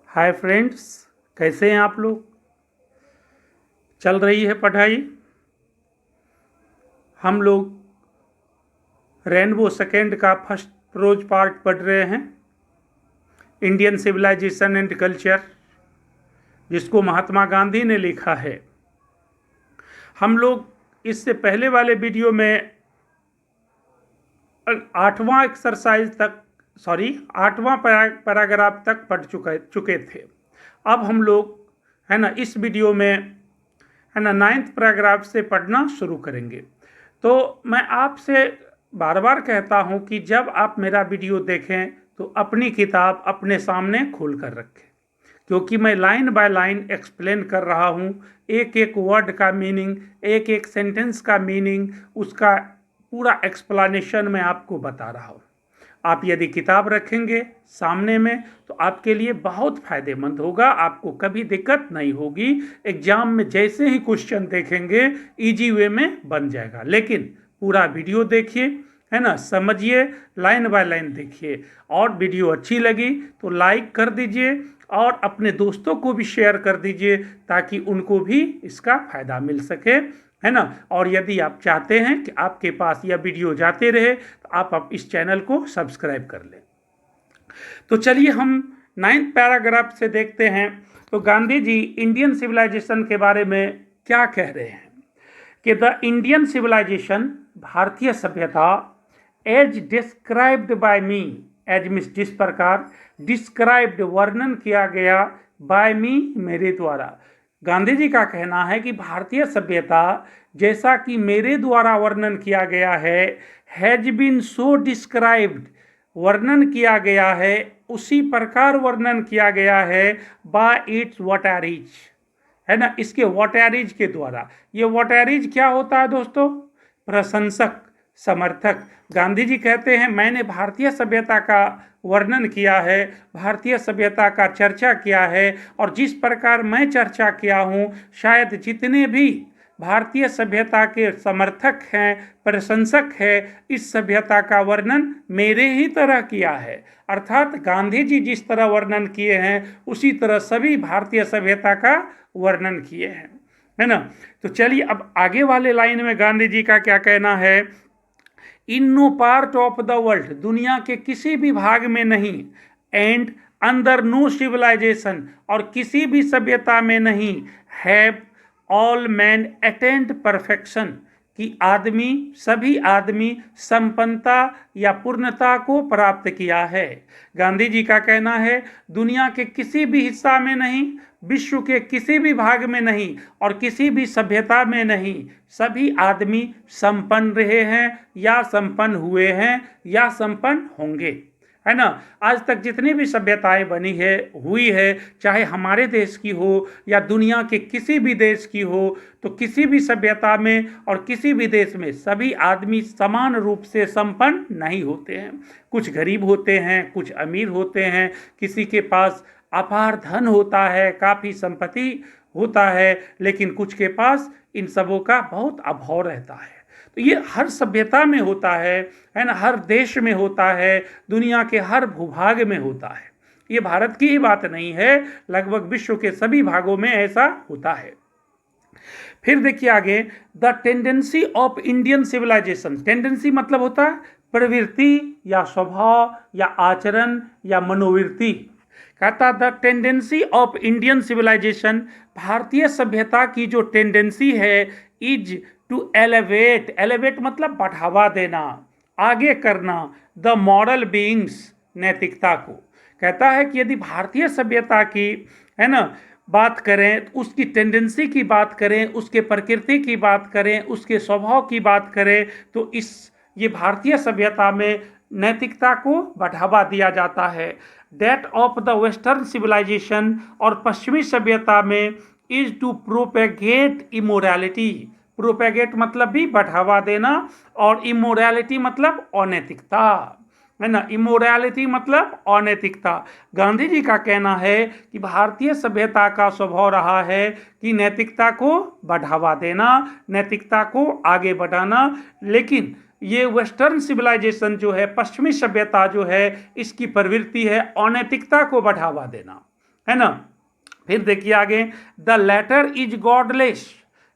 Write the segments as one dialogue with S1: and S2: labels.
S1: Hi friends, कैसे हैं आप लोग। चल रही है पढ़ाई। हम लोग रेनबो सेकेंड का फर्स्ट प्रोज पार्ट पढ़ रहे हैं, इंडियन सिविलाइजेशन एंड कल्चर, जिसको महात्मा गांधी ने लिखा है। हम लोग इससे पहले वाले वीडियो में आठवां पैराग्राफ तक पढ़ चुके थे। अब हम लोग है ना इस वीडियो में है ना 9th पैराग्राफ से पढ़ना शुरू करेंगे। तो मैं आपसे बार बार कहता हूं कि जब आप मेरा वीडियो देखें तो अपनी किताब अपने सामने खोल कर रखें, क्योंकि मैं लाइन बाय लाइन एक्सप्लेन कर रहा हूं। एक एक वर्ड का मीनिंग, एक एक सेंटेंस का मीनिंग, उसका पूरा एक्सप्लेनेशन मैं आपको बता रहा हूं। आप यदि किताब रखेंगे सामने में तो आपके लिए बहुत फायदेमंद होगा, आपको कभी दिक्कत नहीं होगी। एग्जाम में जैसे ही क्वेश्चन देखेंगे इजी वे में बन जाएगा। लेकिन पूरा वीडियो देखिए, है ना, समझिए, लाइन बाय लाइन देखिए। और वीडियो अच्छी लगी तो लाइक कर दीजिए और अपने दोस्तों को भी शेयर कर दीजिए, ताकि उनको भी इसका फायदा मिल सके, है ना। और यदि आप चाहते हैं कि आपके पास यह वीडियो जाते रहे तो आप इस चैनल को सब्सक्राइब कर लें। तो चलिए हम 9th पैराग्राफ से देखते हैं। तो गांधी जी इंडियन सिविलाइजेशन के बारे में क्या कह रहे हैं कि द इंडियन सिविलाइजेशन, भारतीय सभ्यता, as described by me, as means जिस प्रकार, डिस्क्राइब्ड वर्णन किया गया, बाय मी मेरे द्वारा। गांधी जी का कहना है कि भारतीय सभ्यता जैसा कि मेरे द्वारा वर्णन किया गया है, हैज बीन सो डिस्क्राइब्ड, वर्णन किया गया है, उसी प्रकार वर्णन किया गया है, बाय इट्स वॉटरीज, है ना, इसके वॉटरीज के द्वारा। ये वॉटरीज क्या होता है दोस्तों? प्रशंसक, समर्थक। गांधी जी कहते हैं मैंने भारतीय सभ्यता का वर्णन किया है, भारतीय सभ्यता का चर्चा किया है, और जिस प्रकार मैं चर्चा किया हूँ, शायद जितने भी भारतीय सभ्यता के समर्थक हैं, प्रशंसक हैं, इस सभ्यता का वर्णन मेरे ही तरह किया है। अर्थात गांधी जी जिस तरह वर्णन किए हैं उसी तरह सभी भारतीय सभ्यता का वर्णन किए हैं, है ना। तो चलिए अब आगे वाले लाइन में गांधी जी का क्या कहना है। In no part of the world, दुनिया के किसी भी भाग में नहीं, एंड अंडर नो सिविलाइजेशन, और किसी भी सभ्यता में नहीं, have all man attend perfection, कि आदमी, सभी आदमी संपन्नता या पूर्णता को प्राप्त किया है। गांधी जी का कहना है दुनिया के किसी भी हिस्सा में नहीं, विश्व के किसी भी भाग में नहीं, और किसी भी सभ्यता में नहीं, सभी आदमी संपन्न रहे हैं या संपन्न हुए हैं या संपन्न होंगे, है ना। आज तक जितनी भी सभ्यताएं बनी है, हुई है, चाहे हमारे देश की हो या दुनिया के किसी भी देश की हो, तो किसी भी सभ्यता में और किसी भी देश में सभी आदमी समान रूप से संपन्न नहीं होते हैं। कुछ गरीब होते हैं, कुछ अमीर होते हैं, किसी के पास अपार धन होता है, काफ़ी संपत्ति होता है, लेकिन कुछ के पास इन सबों का बहुत अभाव रहता है। तो ये हर सभ्यता में होता है ना, हर देश में होता है, दुनिया के हर भूभाग में होता है। ये भारत की ही बात नहीं है, लगभग विश्व के सभी भागों में ऐसा होता है। फिर देखिए आगे, the tendency of Indian civilisation, tendency मतलब होता है प्रवृत्ति या स्वभाव या आचरण या मनोवृत्ति। कहता the tendency of Indian civilisation, भारतीय सभ्यता की जो टेंडेंसी है, इज टू एलिवेट, एलिवेट मतलब बढ़ावा देना, आगे करना, द मॉरल बीइंग्स, नैतिकता को। कहता है कि यदि भारतीय सभ्यता की, है ना, बात करें, उसकी टेंडेंसी की बात करें, उसके प्रकृति की बात करें, उसके स्वभाव की बात करें, तो ये भारतीय सभ्यता में नैतिकता को बढ़ावा दिया जाता है। That of the western civilisation, और पश्चिमी सभ्यता में, is to propagate immorality, propagate मतलब भी बढ़ावा देना, और इमोरलिटी मतलब अनैतिकता, है ना, इमोरलिटी मतलब अनैतिकता। गांधी जी का कहना है कि भारतीय सभ्यता का स्वभाव रहा है कि नैतिकता को बढ़ावा देना, नैतिकता को आगे बढ़ाना, लेकिन ये वेस्टर्न सिविलाइजेशन जो है, पश्चिमी सभ्यता जो है, इसकी प्रवृत्ति है अनैतिकता को बढ़ावा देना, है ना। फिर देखिए आगे, द लेटर इज गॉडलेस,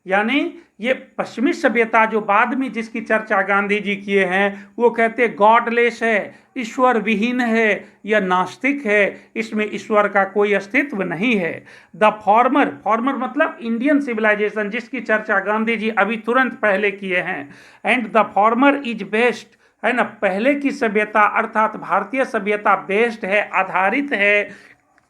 S1: यानी ये पश्चिमी सभ्यता जो बाद में जिसकी चर्चा गांधी जी किए हैं, वो कहते गॉडलेस है, ईश्वर विहीन है, यह नास्तिक है, इसमें ईश्वर का कोई अस्तित्व नहीं है। द फॉर्मर, फॉर्मर मतलब इंडियन सिविलाइजेशन जिसकी चर्चा गांधी जी अभी तुरंत पहले किए हैं, and the former is best, है ना, पहले की सभ्यता अर्थात भारतीय सभ्यता बेस्ट है, आधारित है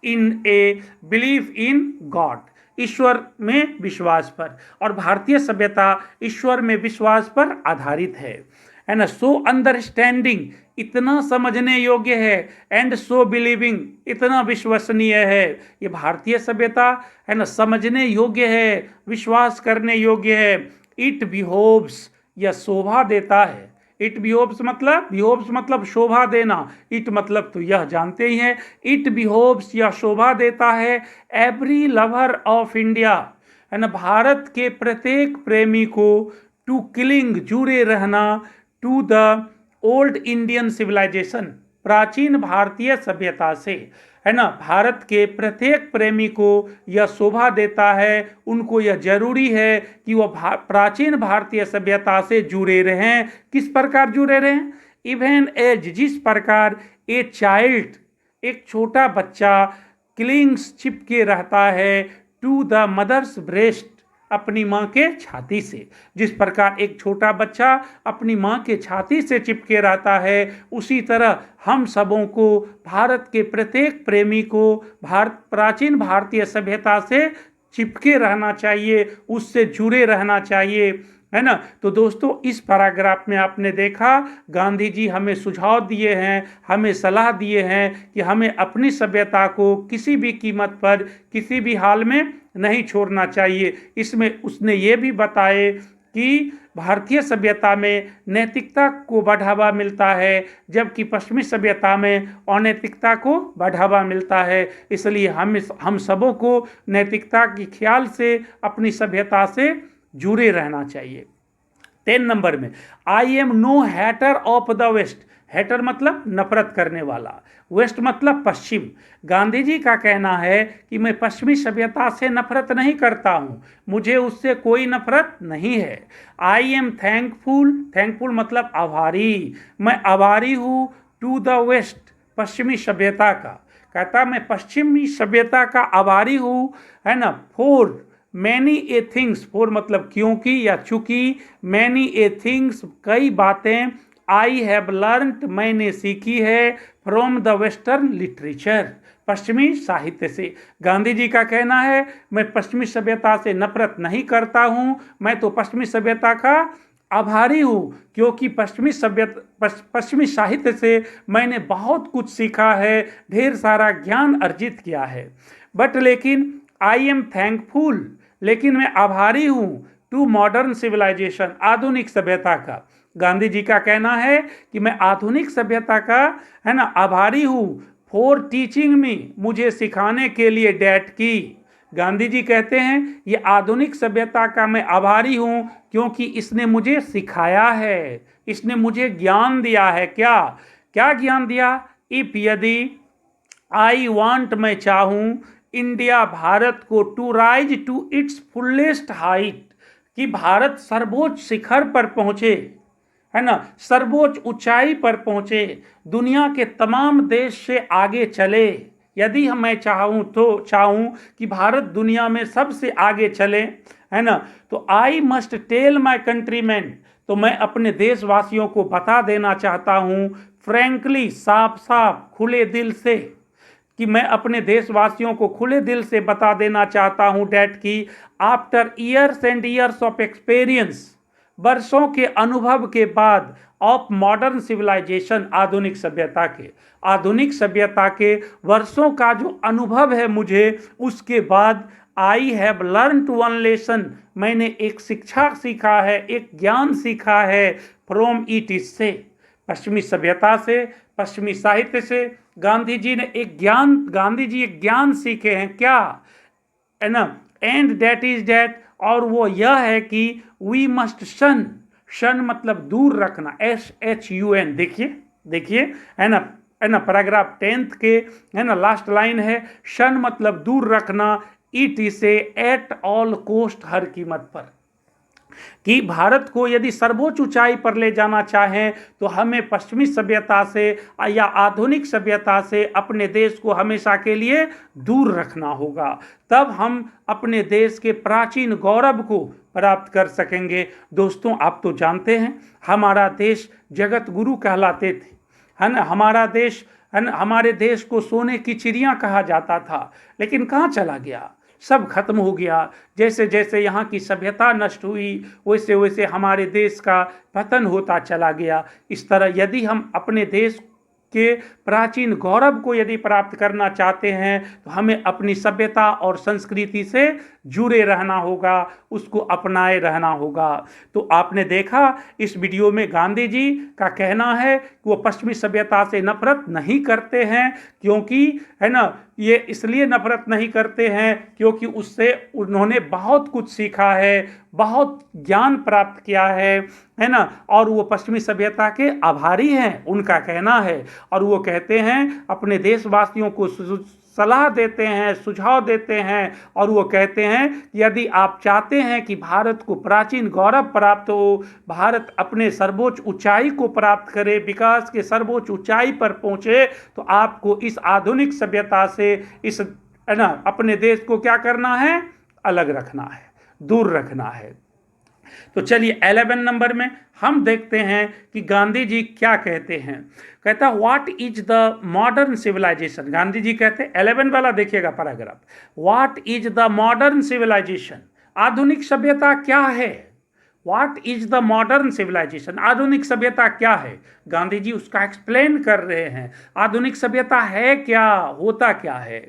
S1: इन ए बिलीफ इन गॉड, ईश्वर में विश्वास पर, और भारतीय सभ्यता ईश्वर में विश्वास पर आधारित है ना। सो अंडरस्टैंडिंग, इतना समझने योग्य है, एंड सो बिलीविंग, इतना विश्वसनीय है। ये भारतीय सभ्यता है ना, समझने योग्य है, विश्वास करने योग्य है। इट बिहोव्स, यह शोभा देता है। इट बिहोव्स मतलब शोभा देना, इट मतलब तो यह जानते ही हैं, इट बिहोव्स यह शोभा देता है, एवरी लवर ऑफ इंडिया, है ना, भारत के प्रत्येक प्रेमी को, टू क्लिंग जुड़े रहना, to the old Indian civilisation, प्राचीन भारतीय सभ्यता से, है ना, भारत के प्रत्येक प्रेमी को यह शोभा देता है, उनको यह जरूरी है कि वह प्राचीन भारतीय सभ्यता से जुड़े रहें। किस प्रकार जुड़े रहें? इवन एज, जिस प्रकार ए चाइल्ड, एक छोटा बच्चा, क्लिंग्स, चिपके रहता है, टू द मदर्स ब्रेस्ट, अपनी माँ के छाती से, जिस प्रकार एक छोटा बच्चा अपनी माँ के छाती से चिपके रहता है, उसी तरह हम सबों को, भारत के प्रत्येक प्रेमी को प्राचीन भारतीय सभ्यता से चिपके रहना चाहिए, उससे जुड़े रहना चाहिए, है ना। तो दोस्तों, इस पैराग्राफ में आपने देखा गांधी जी हमें सुझाव दिए हैं, हमें सलाह दिए हैं कि हमें अपनी सभ्यता को किसी भी कीमत पर, किसी भी हाल में नहीं छोड़ना चाहिए। इसमें उसने ये भी बताए कि भारतीय सभ्यता में नैतिकता को बढ़ावा मिलता है, जबकि पश्चिमी सभ्यता में अनैतिकता को बढ़ावा मिलता है। इसलिए हम सबों को नैतिकता की ख्याल से अपनी सभ्यता से जुड़े रहना चाहिए। 10 नंबर में, I am no hater of the west, hater मतलब नफरत करने वाला, वेस्ट मतलब पश्चिम। गांधी जी का कहना है कि मैं पश्चिमी सभ्यता से नफरत नहीं करता हूँ, मुझे उससे कोई नफरत नहीं है। आई एम थैंकफुल, थैंकफुल मतलब आभारी, मैं आभारी हूँ, टू द वेस्ट, पश्चिमी सभ्यता का, कहता मैं पश्चिमी सभ्यता का आभारी हूँ, है ना। For many a things, for मतलब क्योंकि या चूंकि, मैनी ए थिंग्स कई बातें, आई हैव लर्नड मैंने सीखी है, फ्रॉम द वेस्टर्न लिटरेचर, पश्चिमी साहित्य से। गांधी जी का कहना है मैं पश्चिमी सभ्यता से नफरत नहीं करता हूँ, मैं तो पश्चिमी सभ्यता का आभारी हूँ, क्योंकि पश्चिमी साहित्य से मैंने बहुत कुछ सीखा है, ढेर सारा ज्ञान अर्जित किया है। बट लेकिन आई एम थैंकफुल, लेकिन मैं आभारी हूँ, टू मॉडर्न सिविलाइजेशन, आधुनिक सभ्यता का। गांधी जी का कहना है कि मैं आधुनिक सभ्यता का, है ना, आभारी हूँ, फॉर टीचिंग मी, मुझे सिखाने के लिए, डैट की। गांधी जी कहते हैं ये आधुनिक सभ्यता का मैं आभारी हूँ क्योंकि इसने मुझे सिखाया है, इसने मुझे ज्ञान दिया है। क्या क्या ज्ञान दिया? इफ, यदि, आई वांट, मैं चाहूँ, इंडिया, भारत को, to rise to its fullest height, कि भारत सर्वोच्च शिखर पर पहुँचे, है ना, सर्वोच्च ऊंचाई पर पहुँचे, दुनिया के तमाम देश से आगे चले। यदि मैं चाहूँ कि भारत दुनिया में सबसे आगे चले, है ना, तो I must tell my countryman, तो मैं अपने देशवासियों को बता देना चाहता हूँ, फ्रैंकली, साफ साफ, खुले दिल से, कि मैं अपने देशवासियों को खुले दिल से बता देना चाहता हूँ, डैट की after years and years of experience, वर्षों के अनुभव के बाद, ऑफ मॉडर्न सिविलाइजेशन, आधुनिक सभ्यता के वर्षों का जो अनुभव है मुझे, उसके बाद I have learn to one lesson, मैंने एक शिक्षा सीखा है, एक ज्ञान सीखा है, फ्रॉम इट, इससे, पश्चिमी सभ्यता से, पश्चिमी साहित्य से। गांधी जी एक ज्ञान सीखे हैं, क्या, है ना, एंड दैट इज दैट, और वो यह है कि वी मस्ट शन मतलब दूर रखना, SHUN, देखिए, है ना, है ना, पैराग्राफ 10 के है ना लास्ट लाइन है, शन मतलब दूर रखना, इट से एट ऑल कोस्ट हर कीमत पर, कि भारत को यदि सर्वोच्च ऊंचाई पर ले जाना चाहें तो हमें पश्चिमी सभ्यता से या आधुनिक सभ्यता से अपने देश को हमेशा के लिए दूर रखना होगा, तब हम अपने देश के प्राचीन गौरव को प्राप्त कर सकेंगे। दोस्तों, आप तो जानते हैं हमारा देश जगत गुरु कहलाते थे, है ना, हमारा देश है ना, हमारे देश को सोने की चिड़िया कहा जाता था, लेकिन कहाँ चला गया, सब खत्म हो गया। जैसे जैसे यहाँ की सभ्यता नष्ट हुई वैसे वैसे हमारे देश का पतन होता चला गया। इस तरह यदि हम अपने देश के प्राचीन गौरव को यदि प्राप्त करना चाहते हैं तो हमें अपनी सभ्यता और संस्कृति से जुड़े रहना होगा, उसको अपनाए रहना होगा। तो आपने देखा इस वीडियो में गांधी जी का कहना है कि वो पश्चिमी सभ्यता से नफरत नहीं करते हैं, क्योंकि है ना, ये इसलिए नफरत नहीं करते हैं क्योंकि उससे उन्होंने बहुत कुछ सीखा है, बहुत ज्ञान प्राप्त किया है ना, और वो पश्चिमी सभ्यता के आभारी हैं, उनका कहना है। और वो कहते हैं अपने देशवासियों को सलाह देते हैं, सुझाव देते हैं, और वो कहते हैं यदि आप चाहते हैं कि भारत को प्राचीन गौरव प्राप्त हो, भारत अपने सर्वोच्च ऊंचाई को प्राप्त करे, विकास के सर्वोच्च ऊंचाई पर पहुंचे, तो आपको इस आधुनिक सभ्यता से इस है ना अपने देश को क्या करना है, अलग रखना है, दूर रखना है। तो चलिए 11 नंबर में हम देखते हैं कि गांधी जी क्या कहते हैं। कहता है what is the modern civilisation. Gandhi ji कहते हैं 11 वाला देखिएगा paragraph, what is the modern civilisation, आधुनिक सभ्यता क्या है। What is the modern civilisation, आधुनिक सभ्यता क्या है। गांधी जी उसका एक्सप्लेन कर रहे हैं, आधुनिक सभ्यता है क्या, होता क्या है।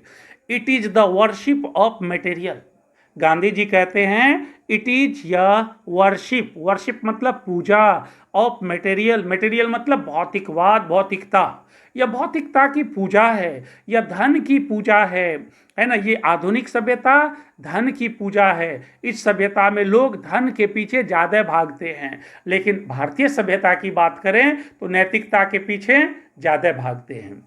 S1: It is the worship of material. Gandhi ji कहते हैं इट इज या वर्शिप, वर्शिप मतलब पूजा, ऑफ मटेरियल, मटेरियल मतलब भौतिकवाद, भौतिकता, यह भौतिकता की पूजा है, यह धन की पूजा है ना। ये आधुनिक सभ्यता धन की पूजा है। इस सभ्यता में लोग धन के पीछे ज़्यादा भागते हैं, लेकिन भारतीय सभ्यता की बात करें तो नैतिकता के पीछे ज़्यादा भागते हैं।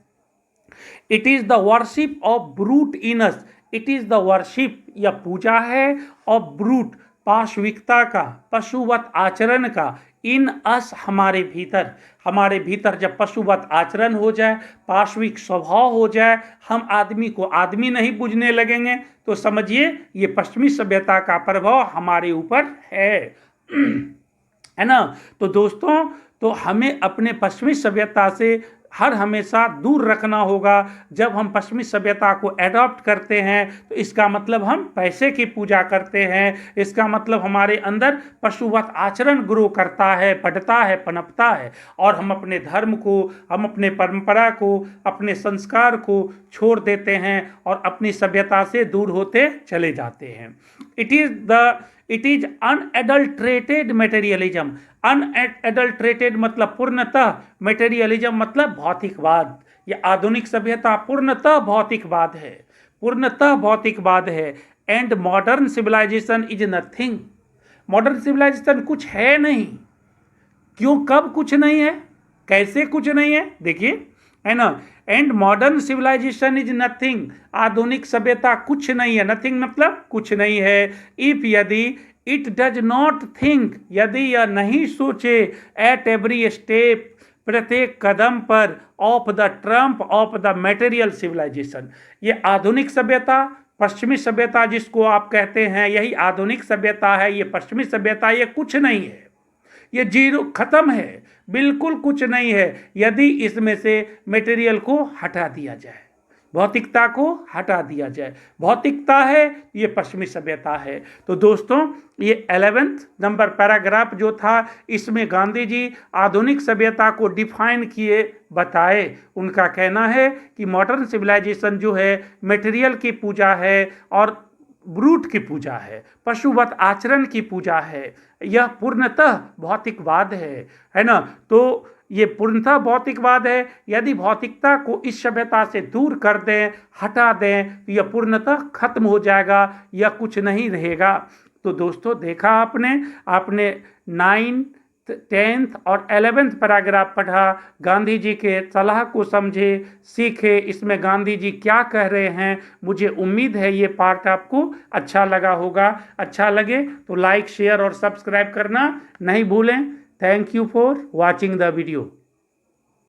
S1: It is the worship of brute in us, it is the worship, यह पूजा है ऑफ ब्रूट, पाशविकता का, पशुवत आचरण का, इन अस, हमारे भीतर, हमारे भीतर जब पशुवत आचरण हो जाए, पाशविक स्वभाव हो जाए, हम आदमी को आदमी नहीं पूजने लगेंगे, तो समझिए ये पश्चिमी सभ्यता का प्रभाव हमारे ऊपर है ना। तो दोस्तों, तो हमें अपने पश्चिमी सभ्यता से हर हमेशा दूर रखना होगा। जब हम पश्चिमी सभ्यता को एडॉप्ट करते हैं तो इसका मतलब हम पैसे की पूजा करते हैं, इसका मतलब हमारे अंदर पशुवत आचरण ग्रो करता है, बढ़ता है, पनपता है, और हम अपने धर्म को, हम अपने परंपरा को, अपने संस्कार को छोड़ देते हैं और अपनी सभ्यता से दूर होते चले जाते हैं। It is unadulterated materialism, unadulterated मतलब पूर्णतः, मटेरियलिज्म मतलब भौतिकवाद। ये आधुनिक सभ्यता पूर्णतः भौतिकवाद है, पूर्णतः भौतिकवाद है। And modern civilisation is nothing, modern civilisation कुछ है नहीं। क्यों, कब कुछ नहीं है, कैसे कुछ नहीं है, देखिए है ना। And modern civilisation is nothing, आधुनिक सभ्यता कुछ नहीं है, नथिंग मतलब कुछ नहीं है। इफ यदि इट डज नॉट थिंक, यदि यह नहीं सोचे, एट एवरी स्टेप, प्रत्येक कदम पर, of the trump of the material civilisation. ये आधुनिक सभ्यता, पश्चिमी सभ्यता जिसको आप कहते हैं, यही आधुनिक सभ्यता है। ये पश्चिमी सभ्यता ये कुछ नहीं है, ये जीरो, खत्म है, बिल्कुल कुछ नहीं है यदि इसमें से मटेरियल को हटा दिया जाए, भौतिकता को हटा दिया जाए। भौतिकता है, ये पश्चिमी सभ्यता है। तो दोस्तों, ये 11 नंबर पैराग्राफ जो था, इसमें गांधी जी आधुनिक सभ्यता को डिफाइन किए, बताए। उनका कहना है कि मॉडर्न सिविलाइजेशन जो है मटेरियल की पूजा है और ब्रूट की पूजा है, पशुवत आचरण की पूजा है, यह पूर्णतः भौतिकवाद है ना। तो ये पूर्णतः भौतिकवाद है। यदि भौतिकता को इस सभ्यता से दूर कर दें, हटा दें, तो यह पूर्णतः खत्म हो जाएगा, यह कुछ नहीं रहेगा। तो दोस्तों, देखा आपने 9, 10th और 11th पैराग्राफ पढ़ा, गांधी जी के सलाह को समझे, सीखे इसमें गांधी जी क्या कह रहे हैं। मुझे उम्मीद है ये पार्ट आपको अच्छा लगा होगा। अच्छा लगे तो लाइक, शेयर और सब्सक्राइब करना नहीं भूलें। Thank you for watching the video.